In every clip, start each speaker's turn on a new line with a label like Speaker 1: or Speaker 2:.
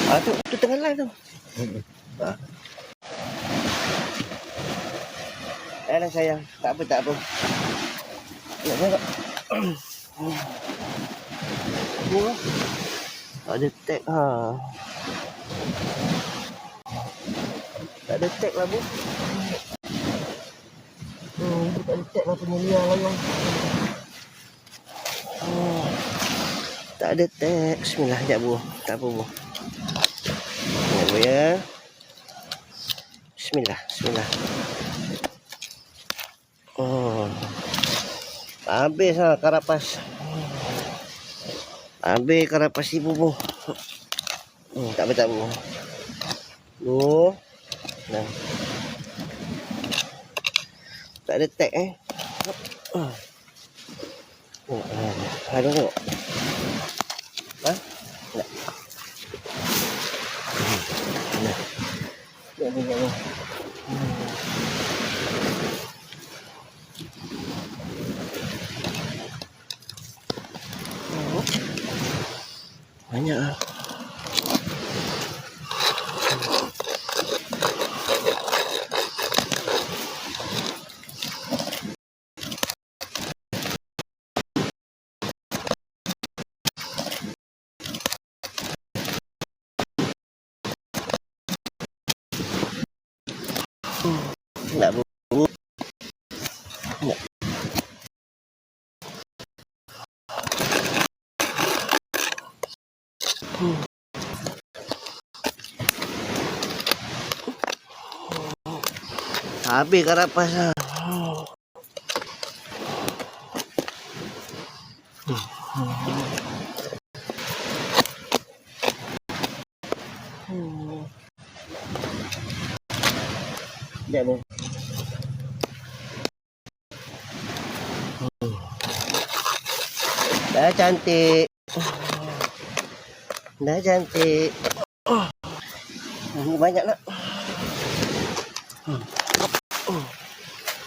Speaker 1: Tu tengah live tu. Alah sayang, tak apa. Nak tengok. Tak ada tag ha. Tak ada tag lah bu. Tak ada tag lah penyelia layang. Tak ada tag. Bismillah, sekejap bu. Tak apa bu. Sekejap bu ya. Bismillah. Habis lah karapas. Habis karapas ibu bu. Tak apa bu. Nah. Tak ada tag Ada tengok. Tak. Nah. Jangan. Banyak lah. Tak bu. Tak. Habis karapas lah. Sekejap ni. Dah cantik. Ini banyak nak.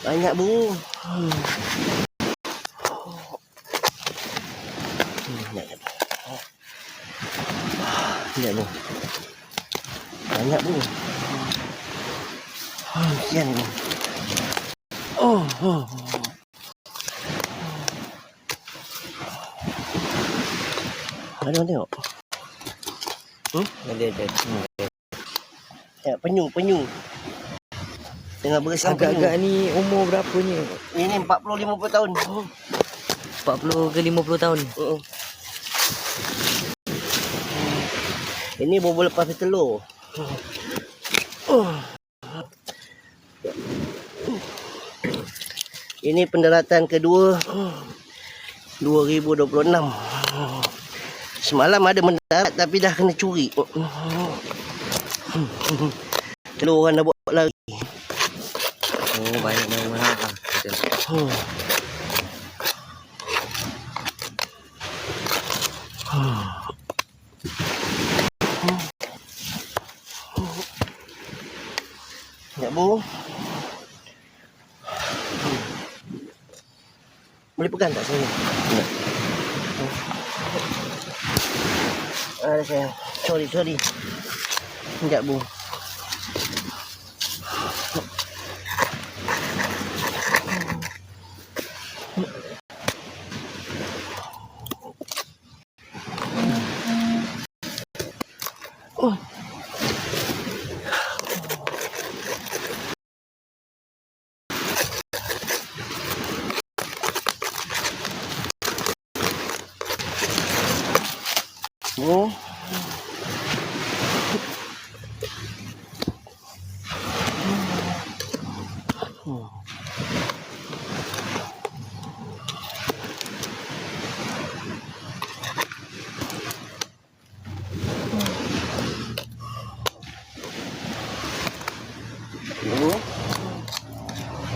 Speaker 1: Banyak bu. Sekejap bu. Banyak bu. Kesian bu. Ada tengok. Ada. Ya, penyu. Tengah bersama
Speaker 2: agak-agak ni umur berapa ni?
Speaker 1: Ini 40-50 tahun.
Speaker 2: 40 ke 50 tahun.
Speaker 1: Ini baru lepas telur. Ini pendaratan kedua 2026. Semalam ada mendarat tapi dah kena curi. Telur orang dah buat lari.
Speaker 2: Banyak yang mahal lah.
Speaker 1: Ya bu. Boleh pegang tak saya? Ada saya. Sorry. Sekejap bu.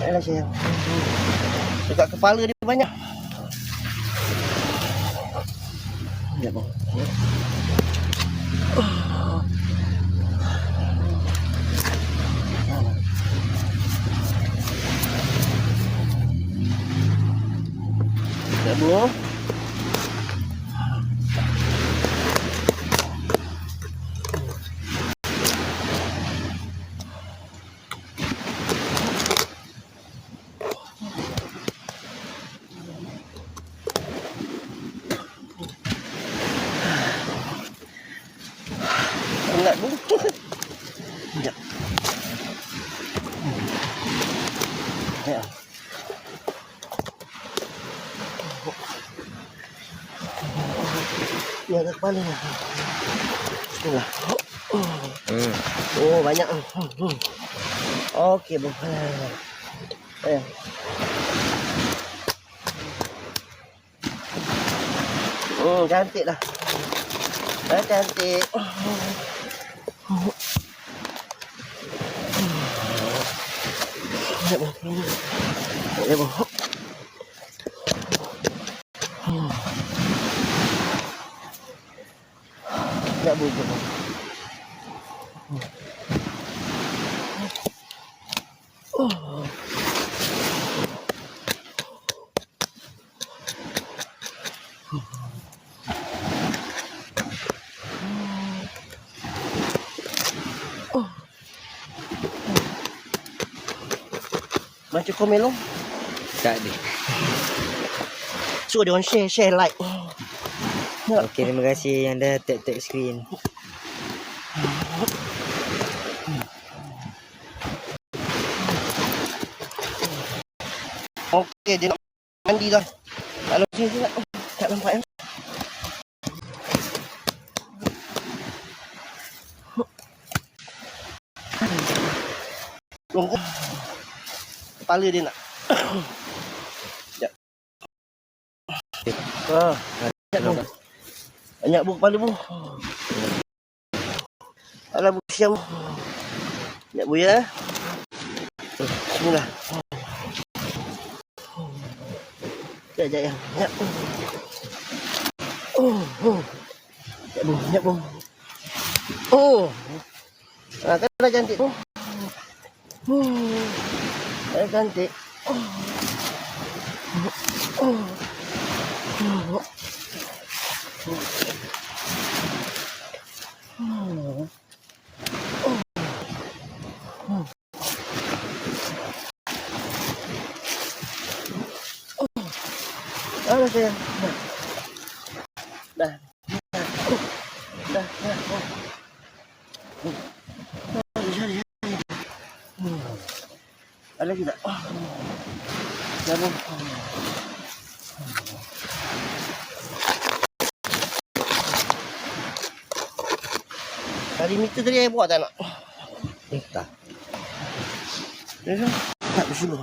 Speaker 1: Ayolah sayang. Dekat kepala dia banyak. Sekejap bang. Sekejap bu. Ni ada kepala ni. Bismillah.
Speaker 2: Hmm.
Speaker 1: Oh, banyak. Okey, bu. Cantik lah. Cantik. Ya, bu. Ya, bu. Ya, bu. Macam komelo.
Speaker 2: Tak ada.
Speaker 1: So, dia orang share, like.
Speaker 2: Okey, terima kasih yang dah tap screen.
Speaker 1: Okey, dia nak mandi dah. Kalau sini juga. Tak nampak ya. Tunggu. Kepala dia nak. Sekejap. Banyak bu kepala bu. Alah bu siam. Sekejap bu ya. Bismillah. Sekejap ya. Sekejap. Sekejap bu. Kan dah cantik tu. Dah cantik. Dah sayang. Dah. Ada lagi tak? Dah bu. Tadi meter tadi saya buat tak nak?
Speaker 2: Tak.
Speaker 1: Tak bersuluh.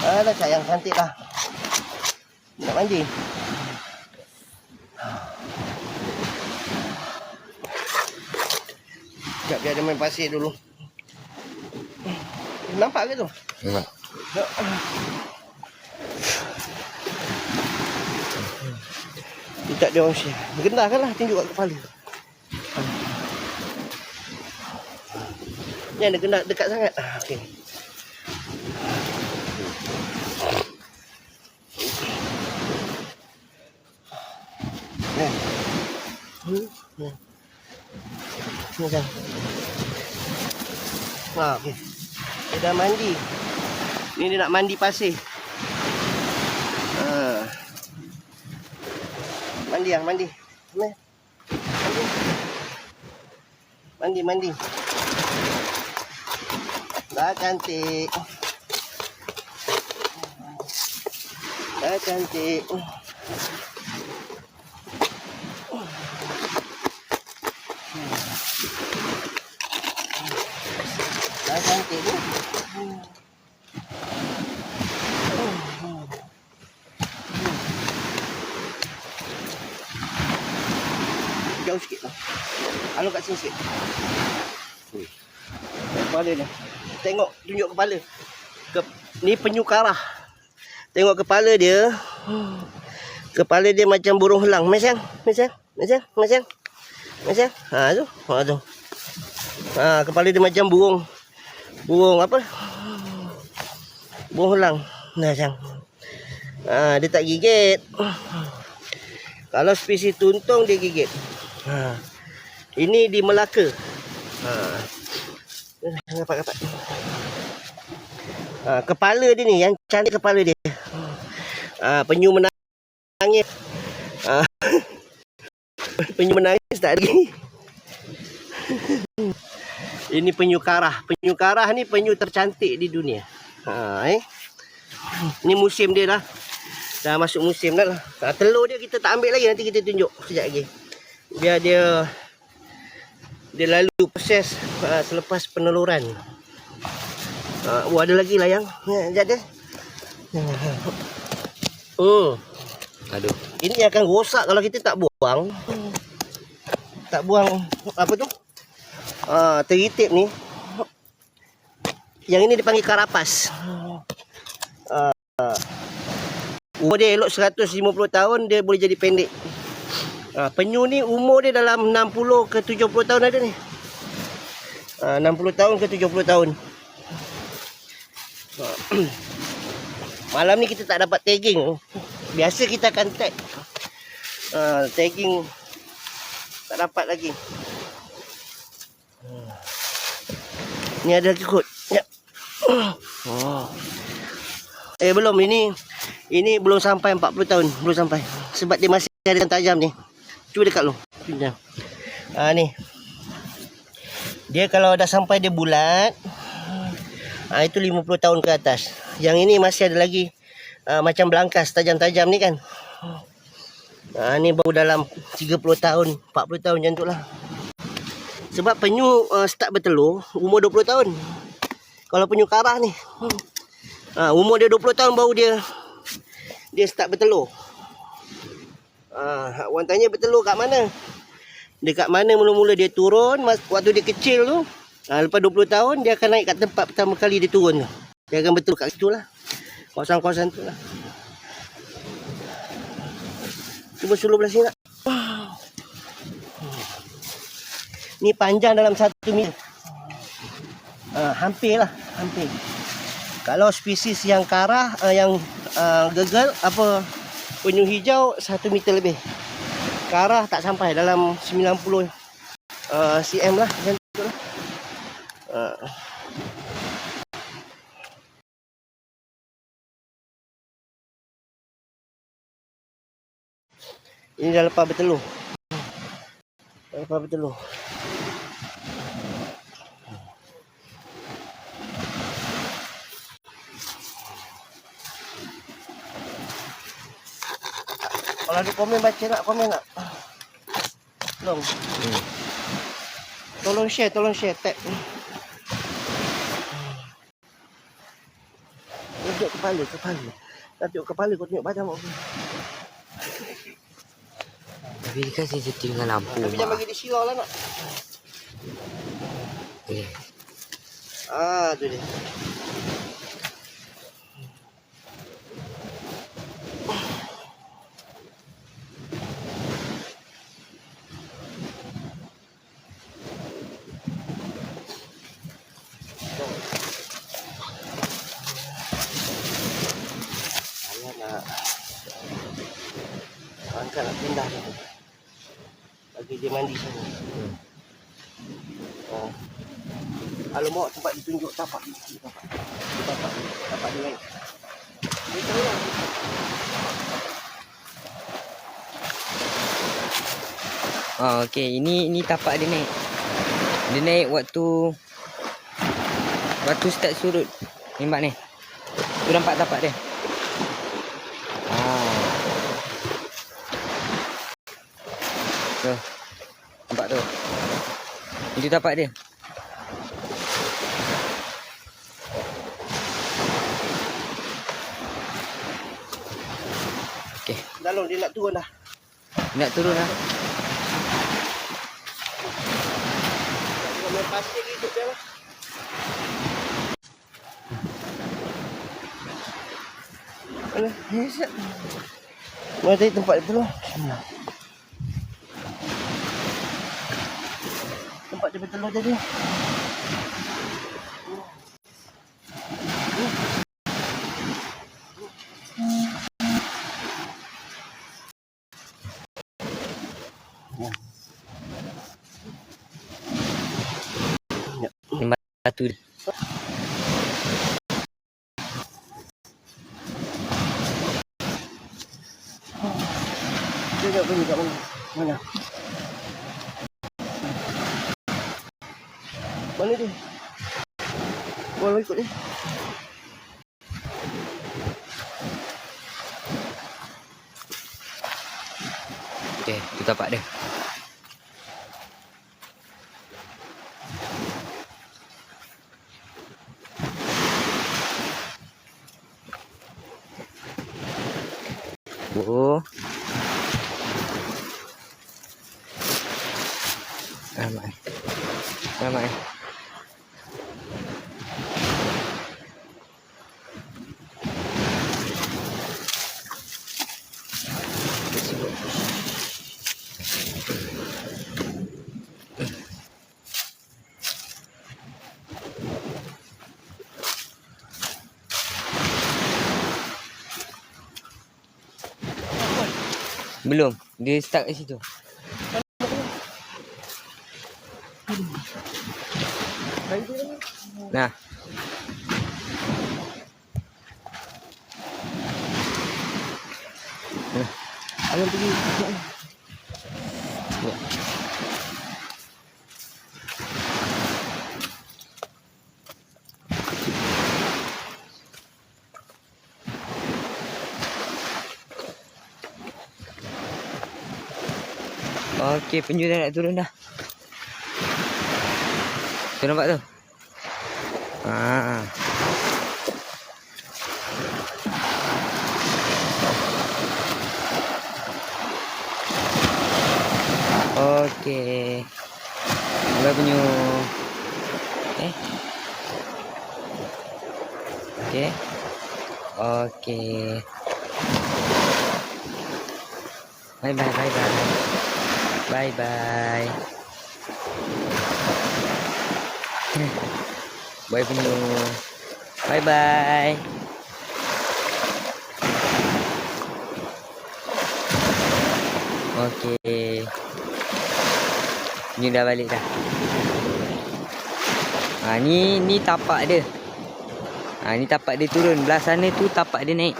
Speaker 1: Alah sayang, cantik lah. Nak mandi. Sekejap biar dia main pasir dulu. Nampak ke tu?
Speaker 2: Nampak.
Speaker 1: Tak dia orang share. Gendahkan lah, tunjuk kat kepala. Ni ada gendah dekat sangat. Okey. Macam. Okey. Dia dah mandi. Ni dia nak mandi pasir. Mandi lah, mandi. Mandi. Dah cantik. Dah cantik. Dah cantik tu. Jauh sikit lah. Alung kat sini sikit. Kepala dia. Tengok, tunjuk kepala. Ni penyu karah. Tengok kepala dia. Kepala dia macam burung helang. Macam. Tu. Tu. Kepala dia macam burung apa? Burung helang. Macam. Dia tak gigit. Kalau spesies tuntung dia gigit. Ini di Melaka. Rapat. Kepala dia ni, yang cantik kepala dia. Penyu menangis. Penyu menangis tak ada lagi. Ini penyu karah. Penyu karah ni penyu tercantik di dunia. Ni musim dia dah. Dah masuk musim dah lah. Telur dia kita tak ambil lagi, nanti kita tunjuk sekejap lagi. Biar dia lalu proses selepas peneluran. Ada lagi layang. Sekejap dia.
Speaker 2: Aduh.
Speaker 1: Ini akan rosak kalau kita tak buang. Tak buang apa tu? Teritip ni. Yang ini dipanggil karapas. Umur dia elok 150 tahun, dia boleh jadi pendek. Penyu ni umur dia dalam 60 ke 70 tahun ada ni. 60 tahun ke 70 tahun. Malam ni kita tak dapat tagging. Biasa kita akan tag. Tagging tak dapat lagi. Ni ada lagi kot. Ya. Belum, ini belum sampai 40 tahun, belum sampai. Sebab dia masih ada tajam ni. Cuba dekat lu. Ni. Dia kalau dah sampai dia bulat, itu 50 tahun ke atas. Yang ini masih ada lagi macam belangkas tajam-tajam ni kan. Ni baru dalam 30 tahun, 40 tahun macam tu lah. Sebab penyu start bertelur umur 20 tahun. Kalau penyu karah ni, umur dia 20 tahun baru dia start bertelur. Orang tanya bertelur kat mana? Dekat mana mula-mula dia turun, waktu dia kecil tu. Lepas 20 tahun dia akan naik kat tempat pertama kali dia turun tu. Dia akan bertelur kat situ lah. Kawasan-kawasan tu lah. Cuba suluh belah sini nak. Ni panjang dalam 1 meter. Hampir lah, hampir. Kalau spesies yang karah, yang gegal, penyu hijau 1 meter lebih. Karah tak sampai, dalam 90 cm lah, macam tu lah. Ini dah lepas bertelur. Kalau ada komen baca nak, komen nak. Tolong share, tag. Tengok kepala. Nak tengok kepala, kau tengok badan mak.
Speaker 2: Tapi dia kasih setting dengan lampu.
Speaker 1: Tapi jangan bagi dia silau lah nak. Tu dia. Angkat nak pindah dia. Bagi dia mandi sana. Alamak, tempat ditunjuk tapak. Tapak dia naik. Dia tahu lah.
Speaker 2: Okey, ini tapak dia naik. Dia naik waktu start surut. Nampak ni. Tu nampak tapak dia. Tu. Nampak tu. Itu tapak dia. Okey.
Speaker 1: Dalam dia nak turun dah.
Speaker 2: Nak turun dah.
Speaker 1: Main pasir hidup dia lah. Mana tadi tempat dia tu? Tempat dia bertelur tadi.
Speaker 2: Batu.
Speaker 1: Dia tak bunyi kat mana? Mana? Mana dia? Boleh ikut dia.
Speaker 2: Okey, tu tapak dia. Oh. Alamak. Alamak. Belum. Dia stuck kat situ. Nah.
Speaker 1: Alam pergi.
Speaker 2: Ya. Okey, penyu dah nak turun dah. Tu nampak tu? Ah. Okey. Mula penyu. Okey. Okey. Bye bye bye bye. Bye bye. Bye penyu. Bye bye. Okey. Penyu dah balik dah. Ni tapak dia. Ni tapak dia turun. Belah sana tu tapak dia naik.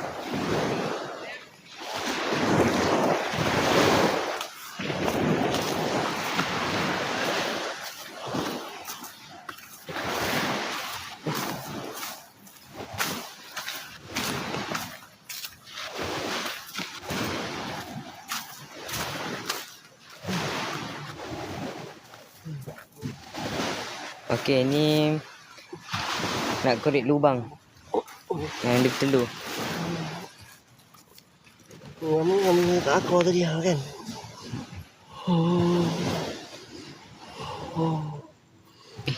Speaker 2: Okey, ni nak korek lubang yang dia bertelur.
Speaker 1: Ngomong kat aku tadi kan.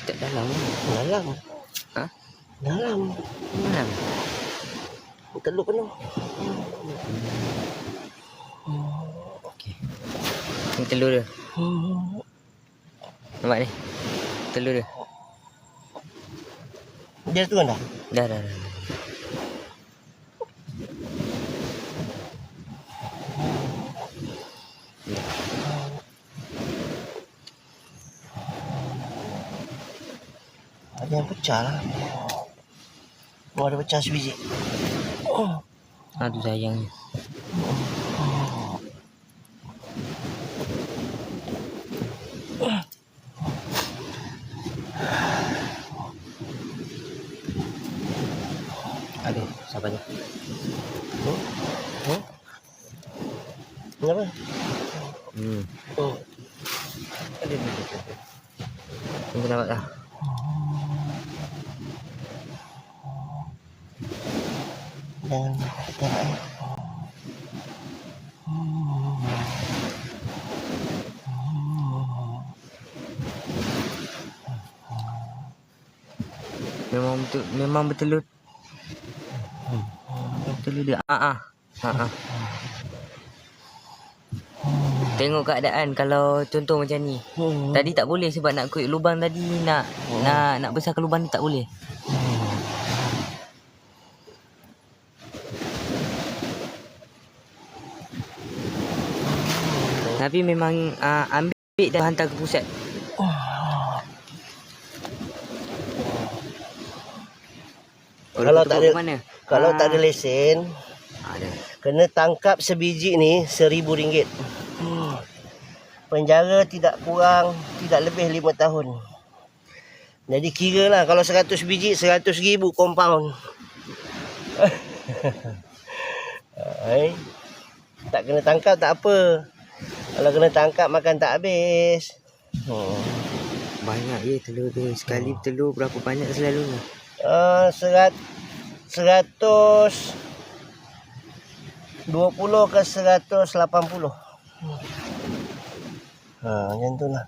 Speaker 2: Tak dalam ke?
Speaker 1: Dalam.
Speaker 2: Ha?
Speaker 1: Dalam.
Speaker 2: Dalam.
Speaker 1: Telur penuh.
Speaker 2: Okey. Ni telur dia. Nampak ni? Telur dia.
Speaker 1: Dia turun dah?
Speaker 2: Dah.
Speaker 1: Ada yang pecah lah. Ada pecah sebiji.
Speaker 2: Tu sayangnya. Aduh, sabarnya.
Speaker 1: Kenapa?
Speaker 2: Ada ni. Tunggu nampak dah.
Speaker 1: Jangan terak.
Speaker 2: Memang bertelur. Bertelur dia. Tengok keadaan kalau contoh macam ni. Tadi tak boleh sebab nak kuik lubang tadi nak besarkan lubang ni tak boleh. Tapi memang ambil dan hantar ke pusat.
Speaker 1: Kalau tak ada lesen, kena tangkap sebiji ni RM1,000. Penjara tidak lebih 5 tahun. Jadi kira lah kalau 100 biji 100,000 compound. Tak kena tangkap tak apa. Kalau kena tangkap makan tak habis.
Speaker 2: Banyak je telur tu. Sekali telur berapa banyak selalunya?
Speaker 1: 120 ke 180. Macam tu lah.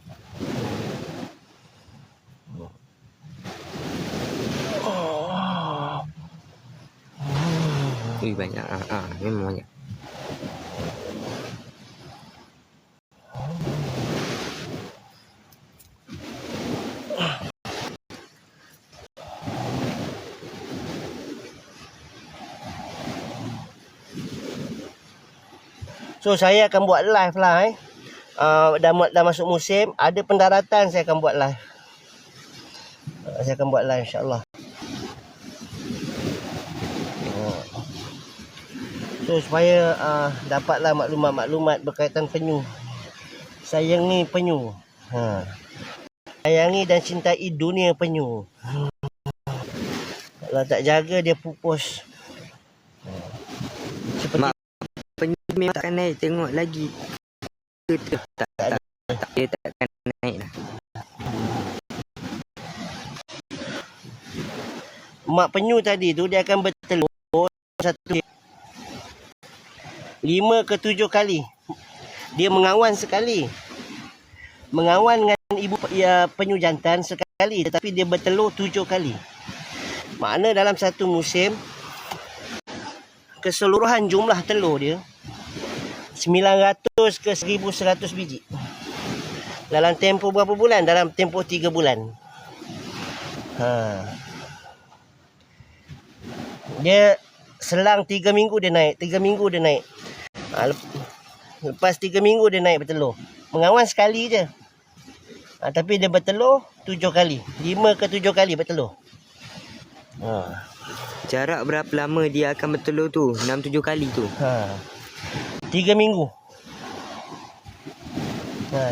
Speaker 2: Banyak. Memang banyak.
Speaker 1: So saya akan buat live lah dah masuk musim, ada pendaratan saya akan buat live. Saya akan buat live insya-Allah. So supaya dapatlah maklumat-maklumat berkaitan penyu. Sayangi penyu. Sayangi dan cintai dunia penyu. Kalau tak jaga dia pupus. Seperti
Speaker 2: Penyu memang takkan naik. Tengok lagi. Tak. Dia takkan naik lah.
Speaker 1: mak penyu tadi tu dia akan bertelur 5 ke 7 kali. Dia mengawan sekali. Mengawan dengan ibu penyu jantan sekali, tetapi dia bertelur 7 kali. Makna dalam satu musim keseluruhan jumlah telur dia 900 ke 1100 biji. Dalam tempoh berapa bulan? Dalam tempoh 3 bulan. Dia selang 3 minggu dia naik. 3 minggu dia naik. Lepas 3 minggu dia naik bertelur. Mengawan sekali je. Tapi dia bertelur 7 kali. 5 ke 7 kali bertelur.
Speaker 2: Jarak berapa lama dia akan bertelur tu? 6-7 kali tu.
Speaker 1: 3 minggu.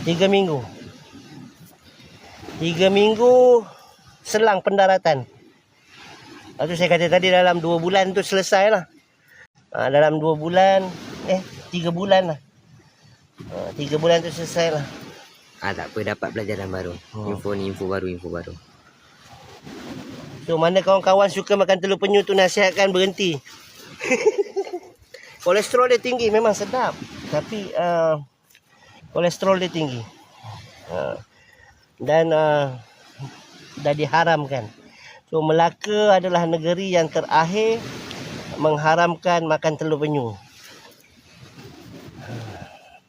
Speaker 1: 3 minggu. 3 minggu selang pendaratan. Lepas tu saya kata tadi dalam 2 bulan tu selesai lah. Dalam 2 bulan, 3 bulan lah. 3 bulan tu selesai lah.
Speaker 2: Tak apa, dapat pelajaran baru. Info baru.
Speaker 1: So mana kawan-kawan suka makan telur penyu tu nasihatkan berhenti. Kolesterol dia tinggi, memang sedap. Tapi kolesterol dia tinggi. Dan dah diharamkan. So Melaka adalah negeri yang terakhir mengharamkan makan telur penyu.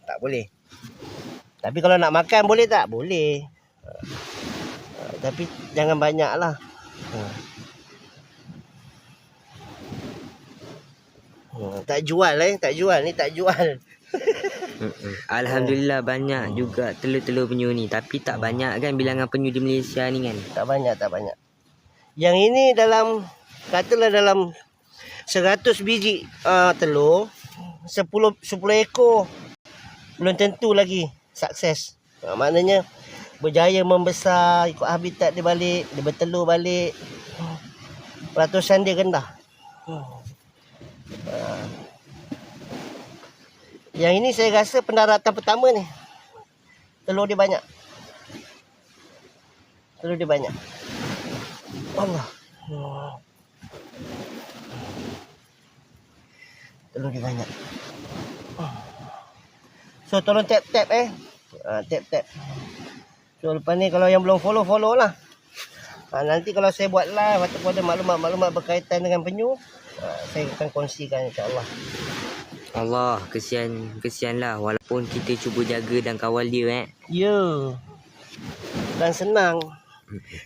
Speaker 1: Tak boleh. Tapi kalau nak makan boleh tak? Boleh. Tapi jangan banyak lah. Tak jual tak jual. Ni tak jual.
Speaker 2: Alhamdulillah banyak juga telur-telur penyu ni. Tapi tak banyak kan bilangan penyu di Malaysia ni kan.
Speaker 1: Tak banyak. Yang ini katalah dalam 100 biji telur, 10 ekor belum tentu lagi sukses. Maknanya berjaya membesar, ikut habitat dia balik, dia bertelur balik. Ratusan dia rendah. Yang ini saya rasa pendaratan pertama ni. Telur dia banyak. Allah. Telur dia banyak. So tolong tap tap. So lepas ni kalau yang belum follow lah. Nanti kalau saya buat live ataupun ada maklumat berkaitan dengan penyu, saya akan kongsikan insya-Allah.
Speaker 2: Allah, kesianlah walaupun kita cuba jaga dan kawal dia
Speaker 1: Ya. Dan senang.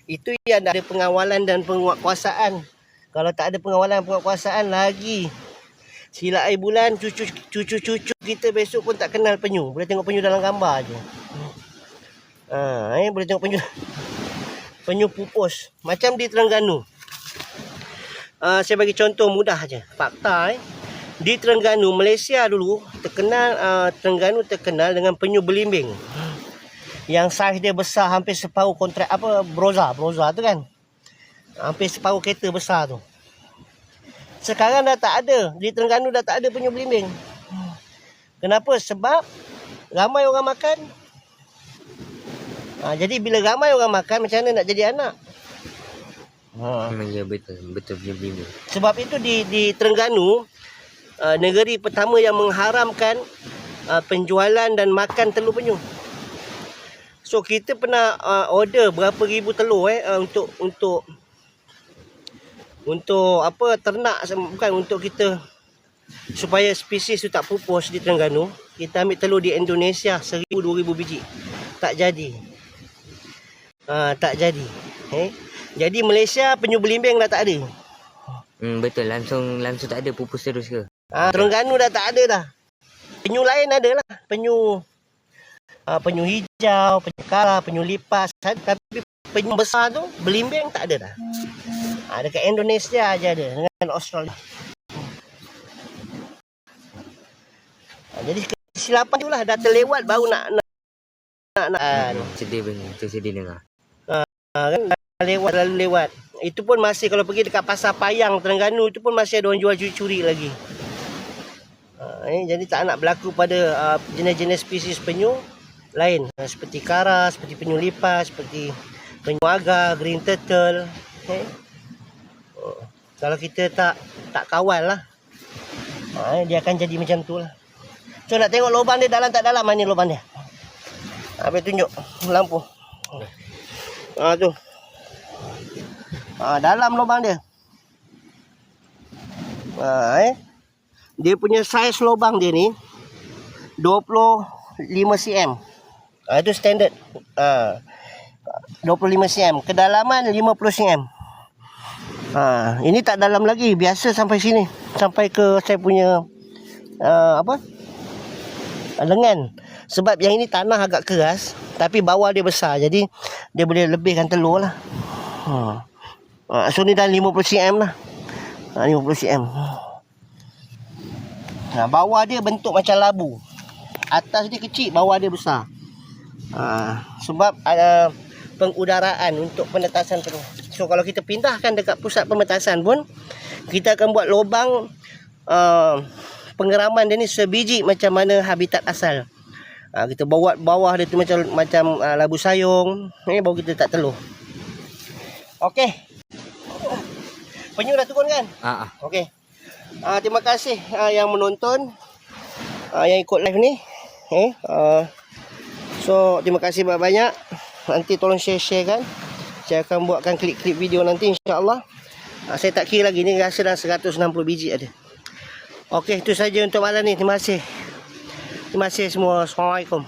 Speaker 1: Itu yang ada pengawalan dan penguatkuasaan. Kalau tak ada pengawalan dan penguatkuasaan lagi silap air bulan, cucu kita besok pun tak kenal penyu. Boleh tengok penyu dalam gambar je. Boleh tengok penyu pupus. Macam di Terengganu. Saya bagi contoh mudah je. Fakta di Terengganu, Malaysia dulu Terengganu terkenal dengan penyu belimbing. Yang saiz dia besar hampir separuh kontrak broza tu kan. Hampir separuh kereta besar tu. Sekarang dah tak ada. Di Terengganu dah tak ada penyu belimbing. Kenapa? Sebab ramai orang makan. Jadi bila ramai orang makan, macam mana nak jadi anak?
Speaker 2: Ya betul punya benda.
Speaker 1: Sebab itu di Terengganu, negeri pertama yang mengharamkan penjualan dan makan telur penyu. So kita pernah order berapa ribu telur untuk apa, ternak, bukan untuk kita, supaya spesies tu tak pupus di Terengganu. Kita ambil telur di Indonesia 1,000-2,000 biji. Tak jadi. Tak jadi. Jadi Malaysia penyu belimbing dah tak ada.
Speaker 2: Betul, langsung tak ada pupus terus ke?
Speaker 1: Terengganu dah tak ada dah. Penyu lain ada lah. Penyu hijau, penyu kara, penyu lipas. Tapi penyu besar tu, belimbing tak ada dah. Dekat Indonesia aja ada, dengan Australia. Jadi kesilapan tu lah, dah terlewat baru nak
Speaker 2: Sedih dengar.
Speaker 1: kan lalu lewat. Itu pun masih, kalau pergi dekat Pasar Payang Terengganu, itu pun masih ada orang jual curi-curi lagi. Jadi tak nak berlaku pada jenis-jenis spesies penyu lain, seperti kara, seperti penyu lipas, seperti penyu agar, green turtle. Kalau kita tak kawal lah, dia akan jadi macam tu lah. So nak tengok lubang dia dalam tak dalam, mana lubang dia? Habis tunjuk lampu. Tu. Dalam lubang dia. Dia punya saiz lubang dia ni 25 cm. Itu standard. 25 cm. Kedalaman 50 cm. Ini tak dalam lagi, biasa sampai sini. Sampai ke saya punya lengan. Sebab yang ini tanah agak keras, tapi bawah dia besar, jadi dia boleh lebihkan telur lah. So ni dah 50 cm lah. 50 cm. Bawah dia bentuk macam labu. Atas dia kecil, bawah dia besar. Sebab ada pengudaraan untuk penetasan telur. So kalau kita pindahkan dekat pusat pemetasan pun, kita akan buat lubang pengeraman dia ni sebiji macam mana habitat asal. Kita buat bawah dia tu macam labu sayung. Baru kita letak telur. Okey. Penyu dah turun kan? Okey. Terima kasih yang menonton, yang ikut live ni. So terima kasih banyak-banyak. Nanti tolong share kan. Saya akan buatkan klip-klip video nanti, insya-Allah. Saya tak kira lagi, ni rasa dah 160 biji ada. Okey, itu saja untuk malam ni. Terima kasih semua. Assalamualaikum.